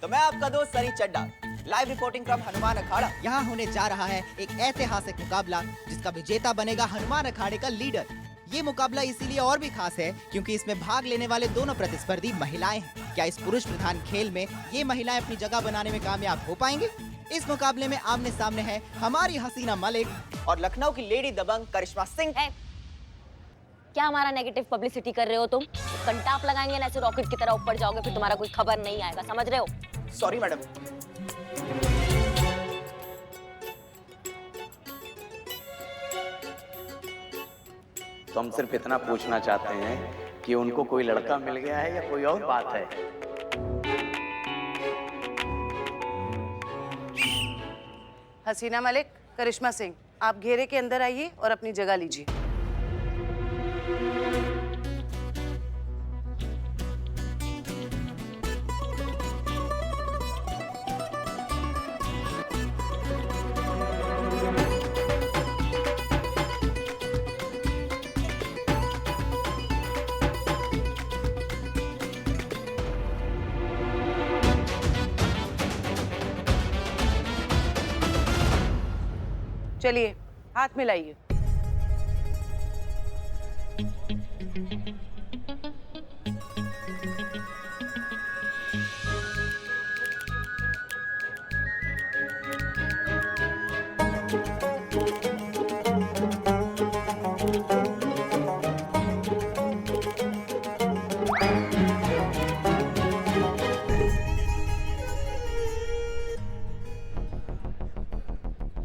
तो मैं आपका दोस्त सनी चड्डा, लाइव रिपोर्टिंग फ्रॉम हनुमान अखाड़ा। यहाँ होने जा रहा है एक ऐतिहासिक मुकाबला जिसका विजेता बनेगा हनुमान अखाड़े का लीडर। ये मुकाबला इसीलिए और भी खास है क्योंकि इसमें भाग लेने वाले दोनों प्रतिस्पर्धी महिलाएं हैं। क्या इस पुरुष प्रधान खेल में ये महिलाएं अपनी जगह बनाने में कामयाब हो पाएंगे? इस मुकाबले में आमने सामने है हमारी हसीना मलिक और लखनऊ की लेडी दबंग करिश्मा सिंह। क्या हमारा नेगेटिव पब्लिसिटी कर रहे हो तुम? कंटाप लगाएंगे ना, ऐसे रॉकेट की तरह ऊपर जाओगे, फिर तुम्हारा कोई खबर नहीं आएगा, समझ रहे हो? Sorry madam. तो हम सिर्फ इतना पूछना चाहते हैं कि उनको कोई लड़का मिल गया है या कोई और बात है? हसीना मलिक, करिश्मा सिंह, आप घेरे के अंदर आइए और अपनी जगह लीजिए। चलिए, हाथ मिलाइए।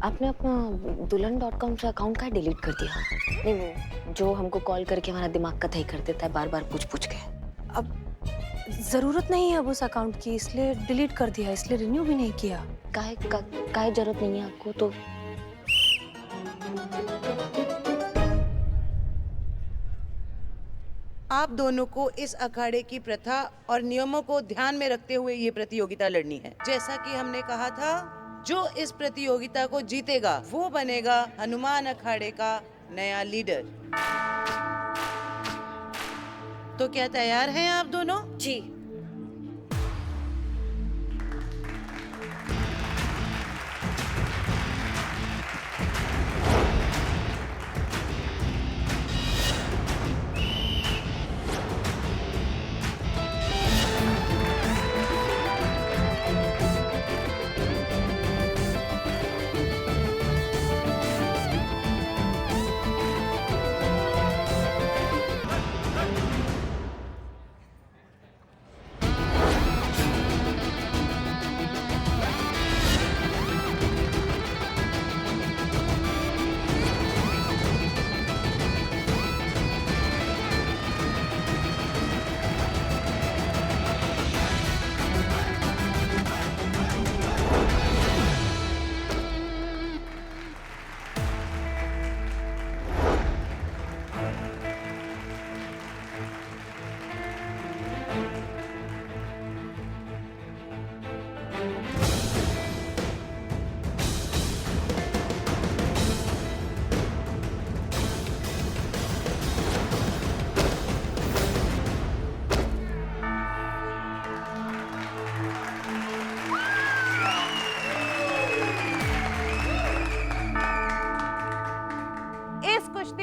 आपने अपना दुल्हन.com से अकाउंट का डिलीट कर दिया? नहीं, वो जो हमको कॉल करके हमारा दिमाग कतई कर देता है बार बार पूछ के। अब जरूरत नहीं है अब उस अकाउंट की, इसलिए डिलीट कर दिया, इसलिए रिन्यू भी नहीं किया। काहे जरूरत नहीं है आपको तो? आप दोनों को इस अखाड़े की प्रथा और नियमों को ध्यान में रखते हुए ये प्रतियोगिता लड़नी है। जैसा कि हमने कहा था, जो इस प्रतियोगिता को जीतेगा वो बनेगा हनुमान अखाड़े का नया लीडर। तो क्या तैयार हैं आप दोनों? जी।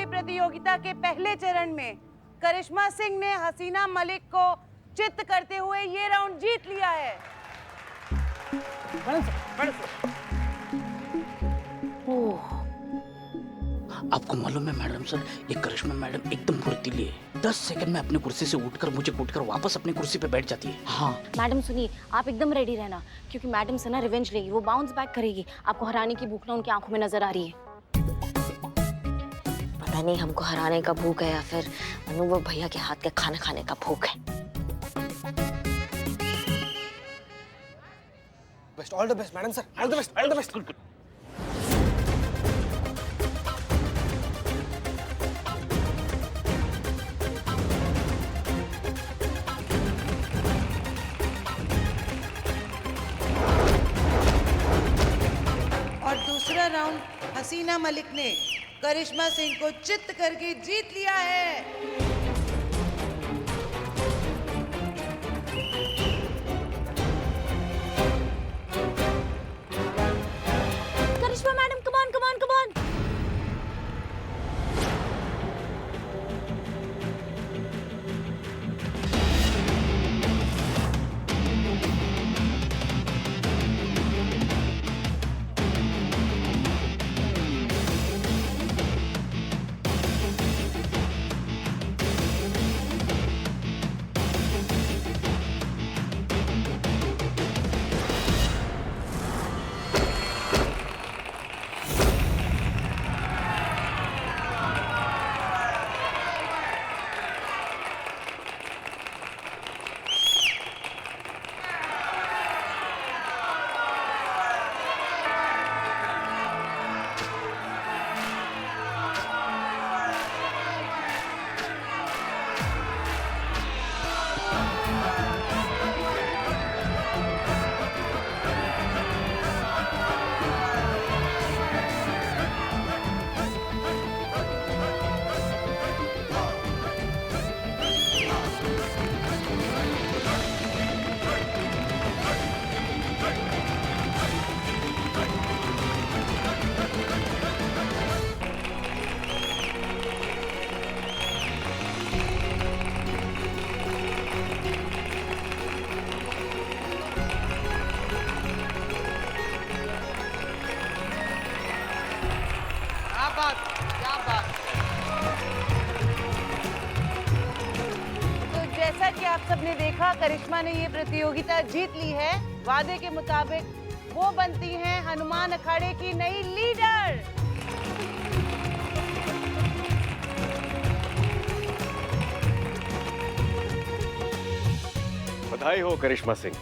प्रतियोगिता के पहले चरण में करिश्मा सिंह ने हसीना मलिक को चित्त करते हुए ये राउंड जीत लिया है। आपको मालूम है मैडम सर, ये करिश्मा मैडम एकदम फुर्तीली है। 10 सेकंड में अपनी कुर्सी से उठकर मुझे कूटकर वापस अपनी कुर्सी पे बैठ जाती है। हाँ मैडम सुनिए, आप एकदम रेडी रहना क्योंकि मैडम से ना रिवेंज लेगी, वो बाउंस बैक करेगी। आपको हराने की भूख ना उनकी आंखों में नजर आ रही है। पता नहीं हमको हराने का भूख है या फिर अनुभव भैया के हाथ के खाना खाने का भूख है। Best, all the best madam sir, all the best, all the best. और दूसरा राउंड हसीना मलिक ने करिश्मा सिंह को चित्त करके जीत लिया है। करिश्मा ने ये प्रतियोगिता जीत ली है, वादे के मुताबिक वो बनती हैं हनुमान अखाड़े की नई लीडर। बधाई हो करिश्मा सिंह।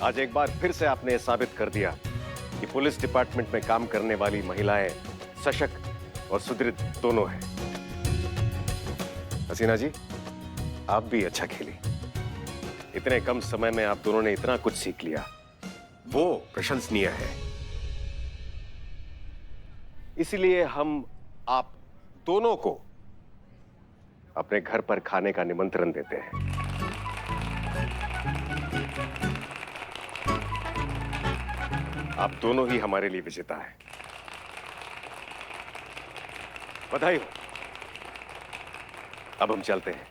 आज एक बार फिर से आपने साबित कर दिया कि पुलिस डिपार्टमेंट में काम करने वाली महिलाएं सशक्त और सुदृढ़ दोनों हैं। हसीना जी, आप भी अच्छा खेली। इतने कम समय में आप दोनों ने इतना कुछ सीख लिया, वो प्रशंसनीय है। इसलिए हम आप दोनों को अपने घर पर खाने का निमंत्रण देते हैं। आप दोनों ही हमारे लिए विजेता हैं। बधाई हो। अब हम चलते हैं।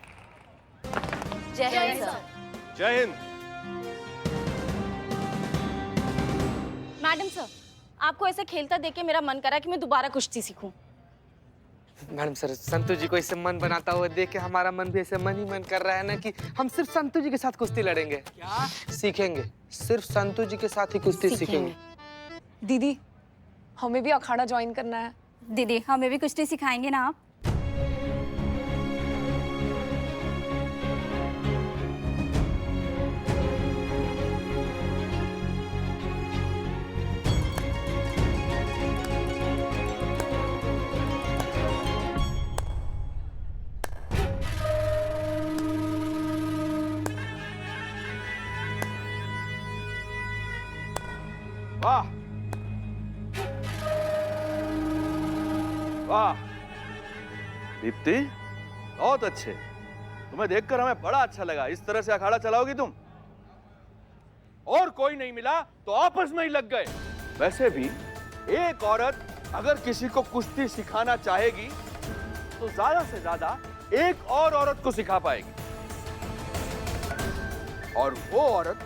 जय हिंद सर। जय हिंद। मैडम सर, आपको ऐसे खेलता देख के मेरा मन करा कि मैं दोबारा कुश्ती सीखूं। मैडम सर, संतू जी को इससे मन बनाता हुआ देख के हमारा मन भी ऐसे मन ही मन कर रहा है ना कि हम सिर्फ संतू जी के साथ कुश्ती लड़ेंगे। क्या सीखेंगे? सिर्फ संतू जी के साथ ही कुश्ती सीखेंगे। दीदी, हमें भी अखाड़ा ज्वाइन करना है। दीदी, हमें भी कुश्ती सिखाएंगे ना आप? वाह वाह दीप्ति, बहुत अच्छे। तुम्हें देखकर हमें बड़ा अच्छा लगा। इस तरह से अखाड़ा चलाओगी तुम? और कोई नहीं मिला तो आपस में ही लग गए। वैसे भी एक औरत अगर किसी को कुश्ती सिखाना चाहेगी तो ज्यादा से ज्यादा एक और औरत को सिखा पाएगी, और वो औरत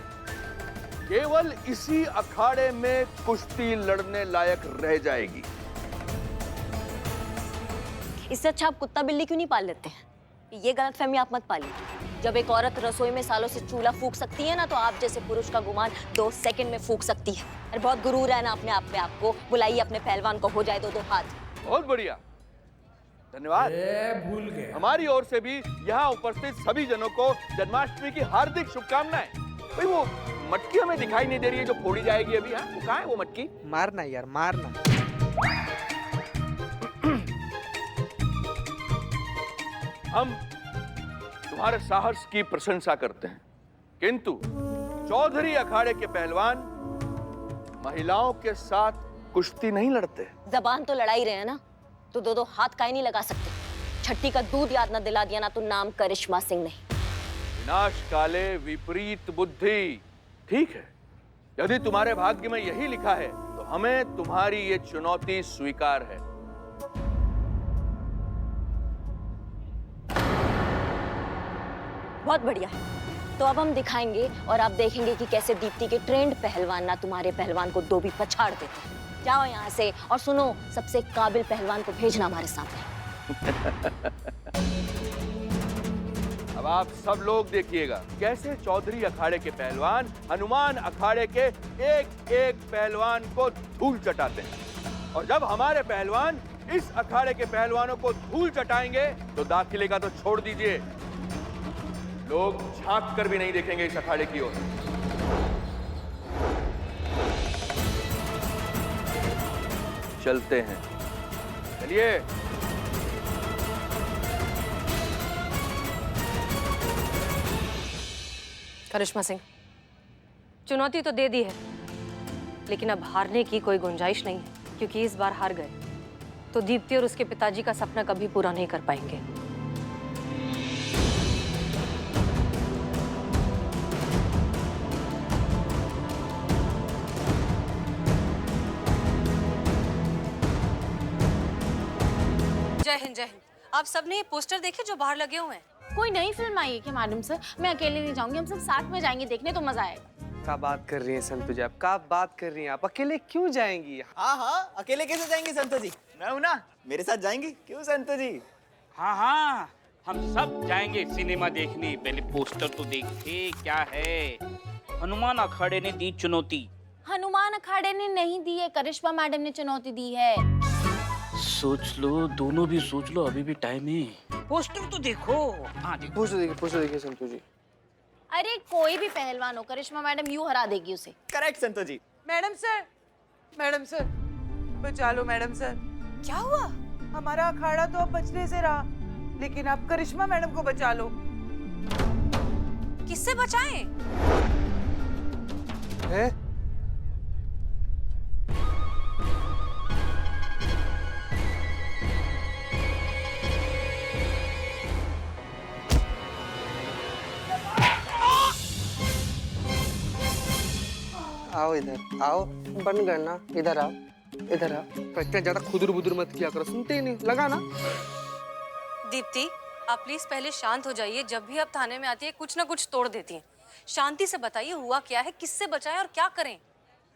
केवल इसी अखाड़े में कुश्ती लड़ने लायक रह जाएगी। इससे अच्छा आप कुत्ता बिल्ली क्यों नहीं पाल लेते हैं? ये गलतफहमी आप मत पालिए। जब एक औरत रसोई में सालों से चूल्हा फूंक सकती है ना, तो आप जैसे पुरुष का गुमान 2 सेकंड में फूंक सकती है। अरे बहुत गुरूर है ना अपने आप पे आपको। बुलाइए अपने पहलवान को, हो जाए 2-2 हाथ। बहुत बढ़िया, धन्यवाद। भूल गए। हमारी ओर से भी यहाँ उपस्थित सभी जनों को जन्माष्टमी की हार्दिक शुभकामनाएं। भाई वो मटकी हमें दिखाई नहीं दे रही है जो फोड़ी जाएगी अभी। हाँ, वो कहाँ है वो मटकी? मारना यार, मारना। हम तुम्हारे साहस की प्रशंसा करते हैं, किंतु चौधरी अखाड़े के पहलवान महिलाओं के साथ कुश्ती नहीं लड़ते। जबान तो लड़ाई रहे हैं ना, तो 2-2 हाथ काहे नहीं लगा सकते? छठी का दूध याद ना दिला दिया ना, तो नाम करिश्मा सिंह नहीं। विनाश काले विपरीत बुद्धि। ठीक है, यदि तुम्हारे भाग्य में यही लिखा है तो हमें तुम्हारी ये चुनौती स्वीकार है। बहुत बढ़िया है। तो अब हम दिखाएंगे और आप देखेंगे कि कैसे दीप्ति के ट्रेंड पहलवान ना तुम्हारे पहलवान को 2 भी पछाड़ देते हैं। जाओ यहाँ से, और सुनो, सबसे काबिल पहलवान को भेजना हमारे सामने। अब आप सब लोग देखिएगा कैसे चौधरी अखाड़े के पहलवान हनुमान अखाड़े के एक एक पहलवान को धूल चटाते हैं। और जब हमारे पहलवान इस अखाड़े के पहलवानों को धूल चटाएंगे तो दाखिले का तो छोड़ दीजिए, लोग झांक कर भी नहीं देखेंगे इस अखाड़े की ओर। चलते हैं, चलिए। करिश्मा सिंह, चुनौती तो दे दी है, लेकिन अब हारने की कोई गुंजाइश नहीं है, क्योंकि इस बार हार गए तो दीप्ति और उसके पिताजी का सपना कभी पूरा नहीं कर पाएंगे। जय हिंद, जय हिंद। आप सबने ये पोस्टर देखे जो बाहर लगे हुए हैं? कोई नई फिल्म आई है क्या मैडम सर? मैं अकेले नहीं जाऊंगी, हम सब साथ में जाएंगे देखने, तो मजा आएगा। क्या बात कर रही हैं संतू जी आप? क्या बात कर रही हैं आप? अकेले क्यों जाएंगी? हाँ हाँ, अकेले कैसे जाएंगी संतो जी? मैं हूं ना, मेरे साथ जाएंगी। क्यों संतो जी? हाँ हाँ, हम सब जाएंगे सिनेमा देखने। पहले पोस्टर तो देखते क्या है। हनुमान अखाड़े ने दी चुनौती। हनुमान अखाड़े ने नहीं दी है, करिश्मा मैडम ने चुनौती दी है। सोच लो, दोनों भी सोच लो, अभी भी टाइम है। पोस्टर तो देखो। हाँ देखो। पूछ देखिए संतु जी। अरे कोई भी पहलवान हो, करिश्मा मैडम यूं हरा देगी उसे। Correct Santosh ji. Madam sir बचा लो मैडम सर। क्या हुआ? हमारा अखाड़ा तो अब बचने से रहा, लेकिन अब करिश्मा मैडम को बचा लो। किससे बचाएं? है? आओ इधर आओ, बन गए ना, इधर आओ इधर आओ। इतना ज्यादा खुदुर बुदुर मत किया करो, सुनते ही नहीं, लगा ना। दीप्ति, आप प्लीज पहले शांत हो जाइए। जब भी आप थाने में आती है कुछ ना कुछ तोड़ देती हैं। शांति से बताइए हुआ क्या है, किससे बचाएं और क्या करें?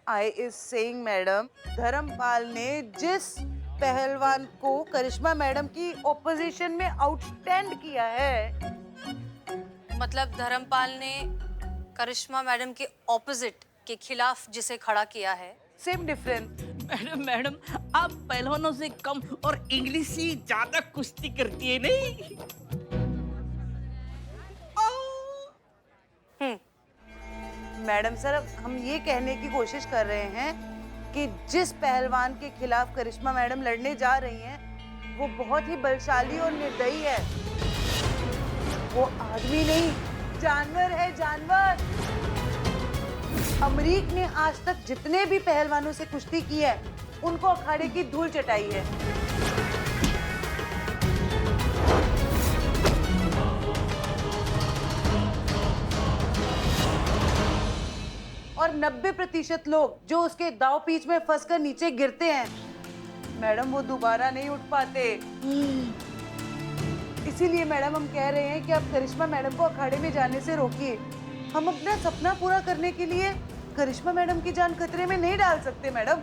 I is saying madam, Dharmpal ने जिस पहलवान को करिश्मा मैडम की ओपोजिशन में आउटस्टैंड किया है। मतलब धर्मपाल ने करिश्मा मैडम के ऑपोजिट के खिलाफ जिसे खड़ा किया है। Same difference. मैडम आप पहलवानों से कम और इंग्लिश ही ज्यादा कुश्ती करती है नहीं? मैडम सर, अब हम ये कहने की कोशिश कर रहे हैं कि जिस पहलवान के खिलाफ करिश्मा मैडम लड़ने जा रही हैं, वो बहुत ही बलशाली और निर्दयी है। वो आदमी नहीं, जानवर है, जानवर। अमरीक ने आज तक जितने भी पहलवानों से कुश्ती की है, उनको अखाड़े की धूल चटाई है। और 90% लोग जो उसके दाव पीच में फंसकर नीचे गिरते हैं, मैडम वो दोबारा नहीं उठ पाते। इसीलिए मैडम हम कह रहे हैं कि आप करिश्मा मैडम को अखाड़े में जाने से रोकिए। हम अपना सपना पूरा करने के लिए करिश्मा मैडम की जान खतरे में नहीं डाल सकते मैडम।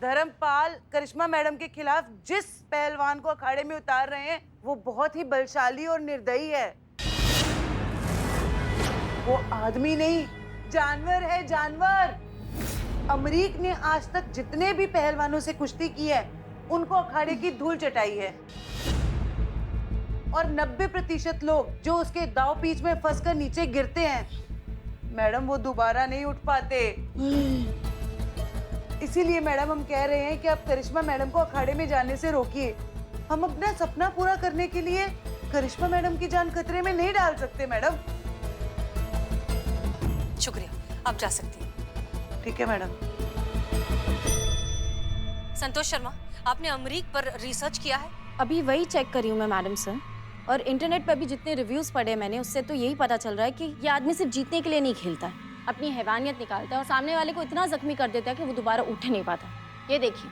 धर्मपाल करिश्मा मैडम के खिलाफ जिस पहलवान को अखाड़े में उतार रहे हैं, वो बहुत ही बलशाली और निर्दयी है। वो आदमी नहीं, जानवर है, जानवर। अमरीक ने आज तक जितने भी पहलवानों से कुश्ती की है, उनको अखाड़े की धूल चटाई है। और 90% लोग जो उसके दाव पीच में फंसकर नीचे गिरते हैं, मैडम वो दोबारा नहीं उठ पाते। इसीलिए मैडम हम कह रहे हैं कि आप करिश्मा मैडम को अखाड़े में जाने से रोकिए। हम अपना सपना पूरा करने के लिए करिश्मा मैडम की जान खतरे में नहीं डाल सकते मैडम। शुक्रिया, आप जा सकती हैं। ठीक है मैडम। संतोष शर्मा, आपने अमरीक पर रिसर्च किया है? अभी वही चेक करी हूँ मैं मैडम सर, और इंटरनेट पर भी जितने रिव्यूज पढ़े मैंने, उससे तो यही पता चल रहा है कि ये आदमी सिर्फ जीतने के लिए नहीं खेलता है, अपनी हैवानियत निकालता है और सामने वाले को इतना जख्मी कर देता है कि वो दोबारा उठ नहीं पाता। ये देखिए।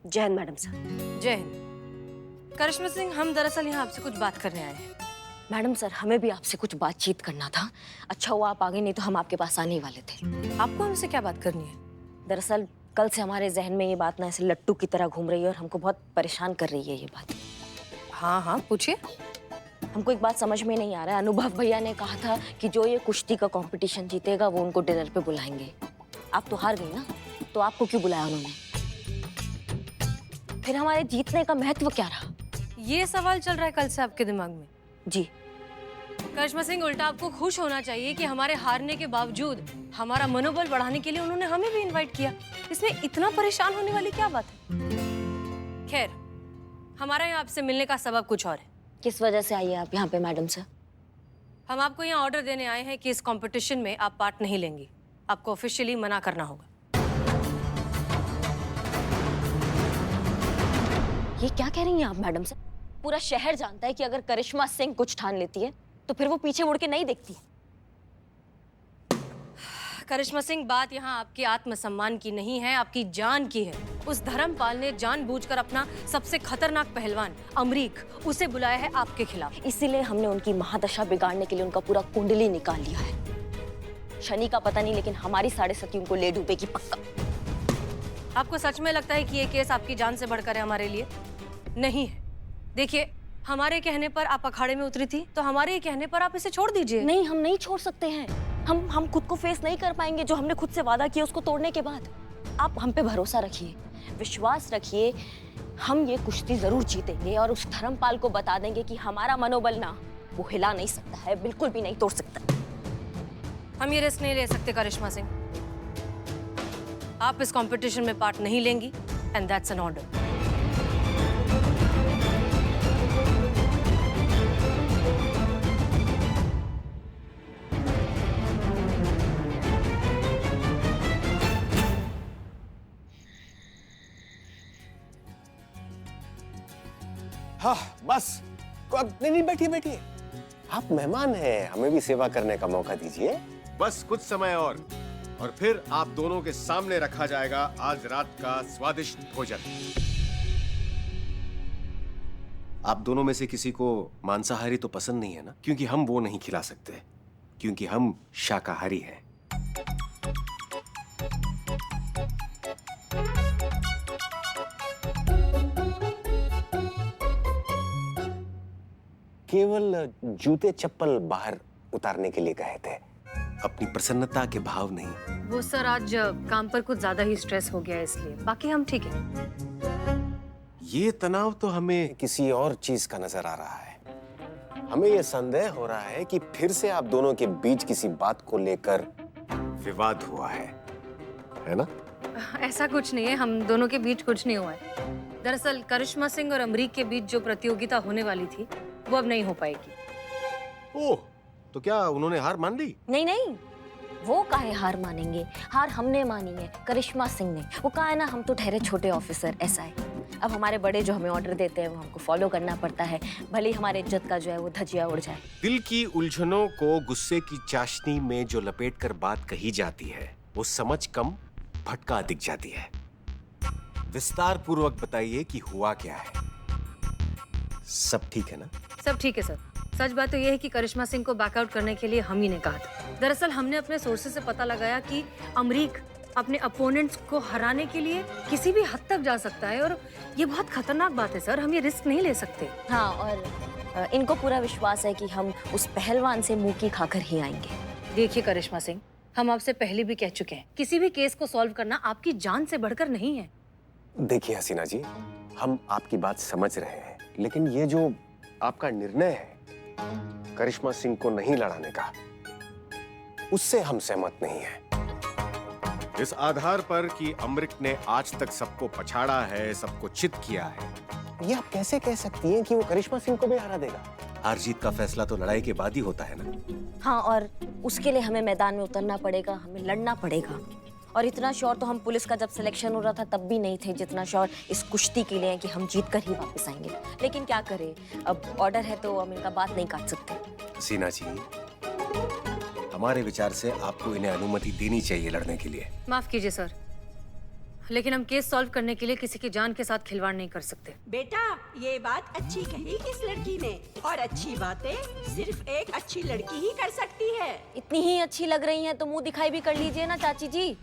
जय हिंद मैडम सर। जय हिंद। करिश्मा सिंह, हम दरअसल यहाँ आपसे कुछ बात करने आए हैं। मैडम सर, हमें भी आपसे कुछ बातचीत करना था। अच्छा हुआ आप आ गए, नहीं तो हम आपके पास आने ही वाले थे। आपको हमसे क्या बात करनी है? दरअसल कल से हमारे जहन में ये बात ना ऐसे लट्टू की तरह घूम रही है और हमको बहुत परेशान कर रही है ये बात। हाँ हाँ, पूछिए। हमको एक बात समझ में नहीं आ रहा है। अनुभव भैया ने कहा था कि जो ये कुश्ती का कंपटीशन जीतेगा वो उनको डिनर पे बुलाएंगे। आप तो हार गई ना, तो आपको क्यों बुलाया उन्होंने? फिर हमारे जीतने का महत्व क्या रहा? ये सवाल चल रहा है कल से आपके दिमाग में? जी। करिश्मा सिंह, उल्टा आपको खुश होना चाहिए कि हमारे हारने के बावजूद हमारा मनोबल बढ़ाने के लिए उन्होंने हमें भी इनवाइट किया। इसमें इतना परेशान होने वाली क्या बात है? खैर, हमारा यहाँ आपसे मिलने का सबब कुछ और है। किस वजह से आई है आप यहाँ पे मैडम सर? हम आपको यहाँ ऑर्डर देने आए हैं कि इस कंपटीशन में आप पार्ट नहीं लेंगी। आपको ऑफिशियली मना करना होगा। ये क्या कह रही हैं आप मैडम सर? पूरा शहर जानता है कि अगर करिश्मा सिंह कुछ ठान लेती है तो फिर वो पीछे मुड़ के नहीं देखती है। करिश्मा सिंह, बात यहाँ आपके आत्मसम्मान की नहीं है, आपकी जान की है। उस धर्मपाल ने जानबूझकर अपना सबसे खतरनाक पहलवान अमरीक उसे बुलाया है आपके खिलाफ। इसीलिए हमने उनकी महादशा बिगाड़ने के लिए उनका पूरा कुंडली निकाल लिया है। शनि का पता नहीं, लेकिन हमारी 7.5 उनको ले डूबेगी पक्का। आपको सच में लगता है कि ये केस आपकी जान से बढ़कर है हमारे लिए? नहीं है। देखिए, हमारे कहने पर आप अखाड़े में उतरी थी, तो हमारे ही कहने पर आप इसे छोड़ दीजिए। नहीं, हम नहीं छोड़ सकते हैं। हम खुद को फेस नहीं कर पाएंगे जो हमने खुद से वादा किया उसको तोड़ने के बाद। आप हम पे भरोसा रखिए, विश्वास रखिए, हम ये कुश्ती जरूर जीतेंगे और उस धर्मपाल को बता देंगे कि हमारा मनोबल ना वो हिला नहीं सकता है, बिल्कुल भी नहीं तोड़ सकता। हम ये रिस्क नहीं ले सकते करिश्मा सिंह। आप इस कंपटीशन में पार्ट नहीं लेंगी एंड दैट्स एन ऑर्डर। हाँ बस, नहीं बैठिए बैठिए, आप मेहमान हैं, हमें भी सेवा करने का मौका दीजिए। बस कुछ समय और फिर आप दोनों के सामने रखा जाएगा आज रात का स्वादिष्ट भोजन। आप दोनों में से किसी को मांसाहारी तो पसंद नहीं है ना? क्योंकि हम वो नहीं खिला सकते, क्योंकि हम शाकाहारी हैं। केवल जूते चप्पल बाहर उतारने के लिए कहे थे, अपनी प्रसन्नता के भाव नहीं। वो सर आज काम पर कुछ ज्यादा ही स्ट्रेस हो गया है, इसलिए। बाकी हम ठीक हैं। ये तनाव तो हमें किसी और चीज का नजर आ रहा है। हमें ये संदेह हो रहा है कि फिर से आप दोनों के बीच किसी बात को लेकर विवाद हुआ है ना? ऐसा कुछ नहीं है, हम दोनों के बीच कुछ नहीं हुआ है। दरअसल करिश्मा सिंह और अमरीक के बीच जो प्रतियोगिता होने वाली थी वो अब नहीं हो पाएगी। ओह, तो क्या उन्होंने हार मान ली? नहीं, वो काहे हार मानेंगे? हार हमने मानी है, करिश्मा सिंह ने। वो कहा है ना, हम तो ठहरे छोटे ऑफिसर SI। अब हमारे बड़े जो हमें ऑर्डर देते हैं वो हमको फॉलो करना पड़ता है, भले ही हमारे इज्जत का जो है वो धजिया उड़ जाए। दिल की उलझनों को गुस्से की चाशनी में जो लपेट कर बात कही जाती है वो समझ कम भटका दिख जाती है। विस्तार पूर्वक बताइए कि हुआ क्या है। सब ठीक है ना? सब ठीक है सर। सच बात तो यह है कि करिश्मा सिंह को बैकआउट करने के लिए हम ही ने कहा था। दरअसल हमने अपने सोर्सेज से पता लगाया कि अमरीक अपने अपोनेंट्स को हराने के लिए किसी भी हद तक जा सकता है, और ये बहुत खतरनाक बात है सर, हम ये रिस्क नहीं ले सकते। हाँ, और इनको पूरा विश्वास है कि हम उस पहलवान से मुंह की खाकर ही आएंगे। देखिए करिश्मा सिंह, हम आपसे पहले भी कह चुके हैं, किसी भी केस को सॉल्व करना आपकी जान से बढ़कर नहीं है। देखिए हसीना जी, हम आपकी बात समझ रहे हैं, लेकिन ये जो आपका निर्णय है करिश्मा सिंह को नहीं लड़ाने का, उससे हम सहमत नहीं हैं। इस आधार पर कि अमरीक ने आज तक सबको पछाड़ा है, सबको चित किया है, ये आप कैसे कह सकती हैं कि वो करिश्मा सिंह को भी हरा देगा? हार जीत का फैसला तो लड़ाई के बाद ही होता है ना? हाँ, और उसके लिए हमें मैदान में उतरना पड़ेगा, हमें लड़ना पड़ेगा। और इतना श्योर तो हम पुलिस का जब सिलेक्शन हो रहा था तब भी नहीं थे जितना श्योर इस कुश्ती के लिए है कि हम जीत कर ही वापस आएंगे। लेकिन क्या करें, अब ऑर्डर है तो हम इनका बात नहीं काट सकते। सीना जी, हमारे विचार से आपको इन्हें अनुमति देनी चाहिए लड़ने के लिए। माफ कीजिए सर, लेकिन हम केस सॉल्व करने के लिए किसी की जान के साथ खिलवाड़ नहीं कर सकते। बेटा, ये बात अच्छी कही इस लड़की ने, और अच्छी बातें सिर्फ एक अच्छी लड़की ही कर सकती है। इतनी ही अच्छी लग रही हैं तो मुंह दिखाई भी कर लीजिए ना चाची जी।